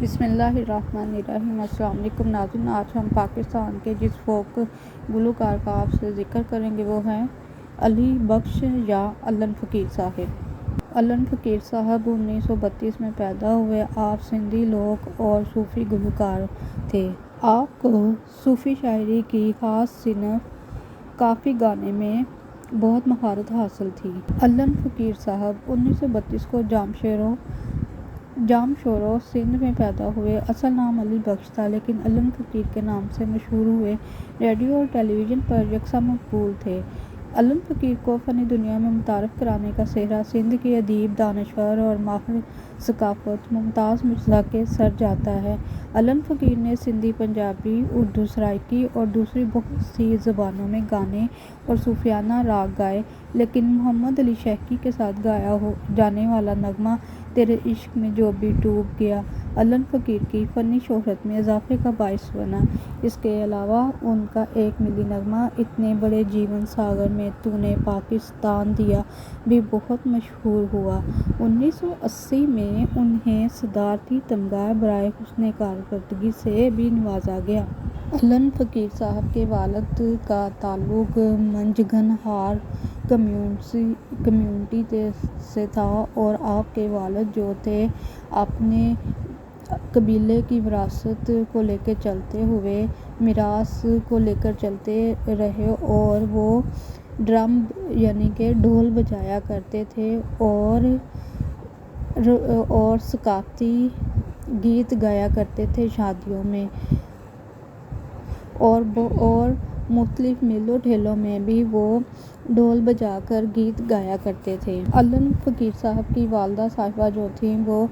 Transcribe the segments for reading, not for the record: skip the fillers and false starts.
बिस्मिल्लाहिर्रहमानिर्रहीम। अस्सलाम वालेकुम नाज़रीन, आज हम पाकिस्तान के जिस फोक गुलकार का आपसे जिक्र करेंगे वो हैं अली बख्श या अल्लन फ़कीर साहब। अल्लन फ़कीर साहब 1932 में पैदा हुए। आप सिंधी लोक और सूफ़ी गुलकार थे। आपको सूफ़ी शायरी की ख़ास सिनफ़ काफ़ी गाने में बहुत महारत हासिल थी। अल्लन फ़कीर साहब 1932 को जामशोरो सिंध में पैदा हुए। असल नाम अली बख्श था, लेकिन अल्लन फ़कीर के नाम से मशहूर हुए। रेडियो और टेलीविज़न पर यकसा मकबूल थे। अल्लन फ़कीर को फ़नी दुनिया में मुतारफ़ कराने का सेहरा सिंध के अदीब, दानिशवर और माहिर सक़ाफ़त मुमताज़ मिर्ज़ा के सर जाता है। अल्लन फ़कीर ने सिंधी, पंजाबी, उर्दू, सराइकी और दूसरी बहुत सी ज़बानों में गाने और सूफ़ियाना राग गाए, लेकिन मोहम्मद अली शैख़ी के साथ गाया जाने वाला नग़मा तेरे इश्क़ में जो भी डूब गया अल्लन फ़कीर की फ़नी शोहरत में इज़ाफ़े का बाइस बना। इसके अलावा उनका एक मिली नग़मा इतने बड़े जीवन सागर में तूने पाकिस्तान दिया भी बहुत मशहूर हुआ। 1980 में उन्हें सदारती तमगा बराए हुस्न कारकर्दगी से भी नवाजा गया। अल्लन फ़कीर साहब के वालिद का ताल्लुक़ मंझगनहार कम्यूनिटी से था और आपके वालिद जो थे अपने कबीले की विरासत को लेकर चलते हुए मीरास को लेकर चलते रहे और वो ड्रम यानी कि ढोल बजाया करते थे और सकाफ़ती गीत गाया करते थे शादियों में और मुख्तलिफ मेलों ठेलों में भी वो ढोल बजाकर गीत गाया करते थे। अल्लन फ़कीर साहब की वालिदा साहिबा जो थीं वो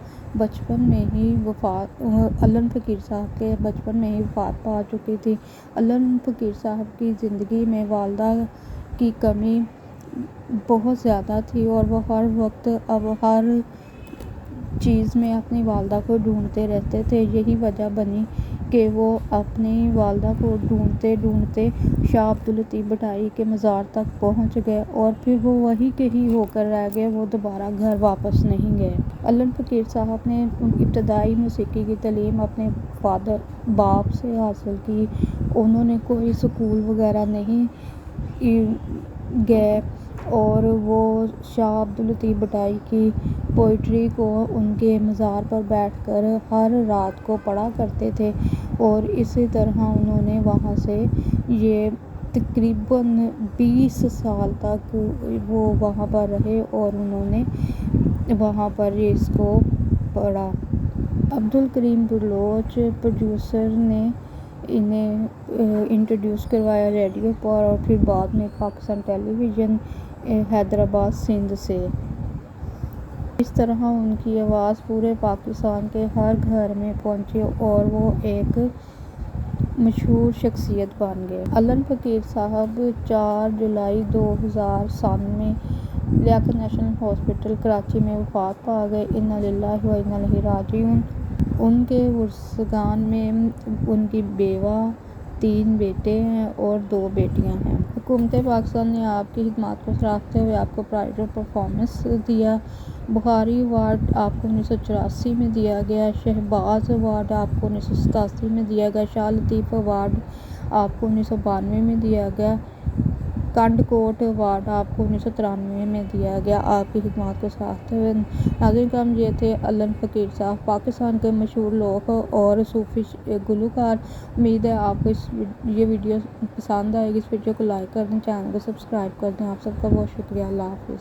अल्लन फ़कीर साहब के बचपन में ही वफ़ात पा चुकी थी। अल्लन फ़कीर साहब की ज़िंदगी में वालिदा की कमी बहुत ज़्यादा थी और वो हर वक्त हर चीज़ में अपनी वालिदा को ढूंढते रहते थे। यही वजह बनी कि वो अपनी वालिदा को ढूंढते शाह अब्दुल लतीफ़ भटाई के मज़ार तक पहुंच गए और फिर वो वहीं के ही होकर रह गए, वो दोबारा घर वापस नहीं गए। अल्लन फ़कीर साहब ने इब्तदाई मौसीकी की तालीम अपने बाप से हासिल की। उन्होंने कोई स्कूल वगैरह नहीं गए और वो शाह अब्दुल लतीफ़ भटाई की पोइट्री को उनके मज़ार पर बैठकर हर रात को पढ़ा करते थे और इसी तरह उन्होंने वहाँ से ये तकरीबन 20 साल तक वो वहाँ पर रहे और उन्होंने वहाँ पर इसको पढ़ा। अब्दुल करीम बलोच प्रोड्यूसर ने इन्हें इंट्रोड्यूस करवाया रेडियो पर और फिर बाद में पाकिस्तान टेलीविज़न हैदराबाद सिंध से। इस तरह उनकी आवाज़ पूरे पाकिस्तान के हर घर में पहुंची और वो एक मशहूर शख्सियत बन गए। अल्लन फ़कीर साहब 4 जुलाई 2007 में लियाकत नेशनल हॉस्पिटल कराची में वफ़ात पा गए। इन्ना लिल्लाहि व इन्ना इलैहि राजिऊन। उनके वर्सगान में उनकी बेवा, 3 बेटे हैं और 2 बेटियां हैं। हुकूमत पाकिस्तान ने आपकी खिदमत को सराहते हुए आपको प्राइड ऑफ परफॉर्मेंस दिया। बुखारी अवार्ड आपको 1984 में दिया गया। शहबाज अवार्ड आपको 1987 में दिया गया। शाह लतीफ़ अवार्ड आपको 1992 में दिया गया। कंडकोट अवार्ड आपको 1993 में दिया गया आपकी खिदमत को सराहते हुए। नाज़रीन करम, ये थे अल्लन फ़कीर साहब, पाकिस्तान के मशहूर लोक और सूफ़ी गुलकार। उम्मीद है आपको ये वीडियो पसंद आएगी। इस वीडियो को लाइक कर दें, चैनल को सब्सक्राइब कर दें। आप सबका बहुत शुक्रिया। अल्लाह हाफ़िज़।